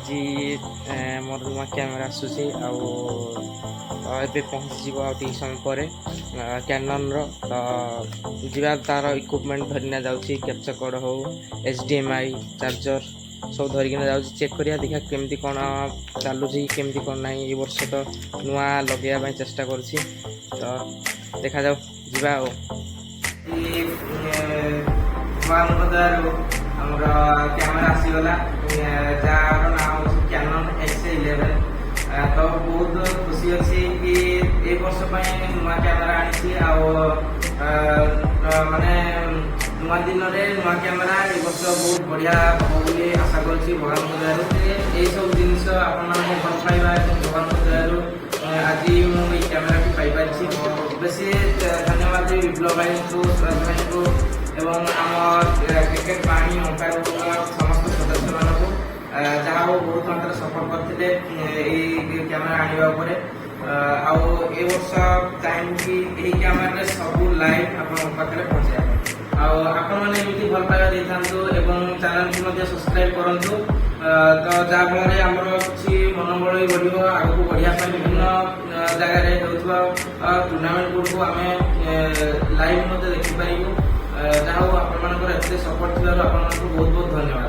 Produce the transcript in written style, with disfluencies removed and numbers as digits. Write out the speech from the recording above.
ଆଜି ମୋର ନୂଆ କ୍ୟାମେରା ଆସୁଛି ଆଉ ଏବେ ପହଞ୍ଚିଯିବ ଆଉ ଟିକେ ସମୟ ପରେ କ୍ୟାନନ୍ର। ତ ଯିବା ତା'ର ଇକ୍ୱିପମେଣ୍ଟ ଧରିକିନା ଯାଉଛି, କ୍ୟାପଚର୍ କର୍ଡ଼ ହଉ, HDMI ଚାର୍ଜର ସବୁ ଧରିକିନା ଯାଉଛି। ଚେକ୍ କରିବା ଦେଖିବା କେମିତି କ'ଣ ଚାଲୁଛି, କେମିତି କ'ଣ ନାହିଁ। ଏ ବର୍ଷ ତ ନୂଆ ଲଗେଇବା ପାଇଁ ଚେଷ୍ଟା କରୁଛି, ତ ଦେଖାଯାଉ, ଯିବା ଆଉ। ଭଗବାନଙ୍କ ଦୟାରୁ ଆମର କ୍ୟାମେରା ଆସିଗଲା, ଯାହାର ନାଁ ହେଉଛି କ୍ୟାନନ୍ X11। ତ ବହୁତ ଖୁସି ଅଛି କି ଏ ବର୍ଷ ପାଇଁ ନୂଆ କ୍ୟାମେରା ଆଣିଛି। ଆଉ ମାନେ ନୂଆ ଦିନରେ ନୂଆ କ୍ୟାମେରା ଏ ବର୍ଷ ବହୁତ ବଢ଼ିଆ ହେବ ବୋଲି ଆଶା କରୁଛି ଭଗବାନଙ୍କ ଦୟାରୁ। ଏଇସବୁ ଜିନିଷ ଆପଣମାନଙ୍କୁ ଭଲ ପାଇବା ଏବଂ ଭଗବାନଙ୍କ ଦୟାରୁ ଆଜି ମୁଁ ଏଇ କ୍ୟାମେରାଟି ପାଇପାରିଛି। ବେଶୀ ଧନ୍ୟବାଦ ବିପ୍ଳବ ଭାଇଙ୍କୁ, ସୁରାଜ ଭାଇଙ୍କୁ ଏବଂ ଆମ କ୍ରିକେଟ ବାଣୀ ଅମ୍ପାୟାରଙ୍କ ସମସ୍ତ ସଦସ୍ୟମାନଙ୍କୁ, ଯାହା ହଉ ବହୁତ ମାତ୍ରାରେ ସପୋର୍ଟ କରିଥିଲେ ଏଇ କ୍ୟାମେରା ଆଣିବା ଉପରେ। ଆଉ ଏ ବର୍ଷ ଚାହିଁବୁ କି ଏହି କ୍ୟାମେରାରେ ସବୁ ଲାଇଭ୍ ଆପଣଙ୍କ ପାଖରେ ପହଞ୍ଚାଇବା ପାଇଁ। ଆଉ ଆପଣମାନେ ଏମିତି ଭଲ ପାଇବା ଦେଇଥାନ୍ତୁ ଏବଂ ଚ୍ୟାନେଲକୁ ମଧ୍ୟ ସବସ୍କ୍ରାଇବ୍ କରନ୍ତୁ। ତ ଯାହାଫଳରେ ଆମର କିଛି ମନୋବଳ ବି ବଢ଼ିବ ଆଗକୁ ବଢ଼ିବା ପାଇଁ। ବିଭିନ୍ନ ଜାଗାରେ ହେଉଥିବା ଟୁର୍ଣ୍ଣାମେଣ୍ଟ ଗୁଡ଼ିକୁ ଆମେ ଲାଇଭ୍ ମଧ୍ୟ ଦେଖିପାରିବୁ। ଯାହା ହଉ ଆପଣମାନଙ୍କର ଏତେ ସପୋର୍ଟ ଥିବାରୁ ଆପଣମାନଙ୍କୁ ବହୁତ ବହୁତ ଧନ୍ୟବାଦ।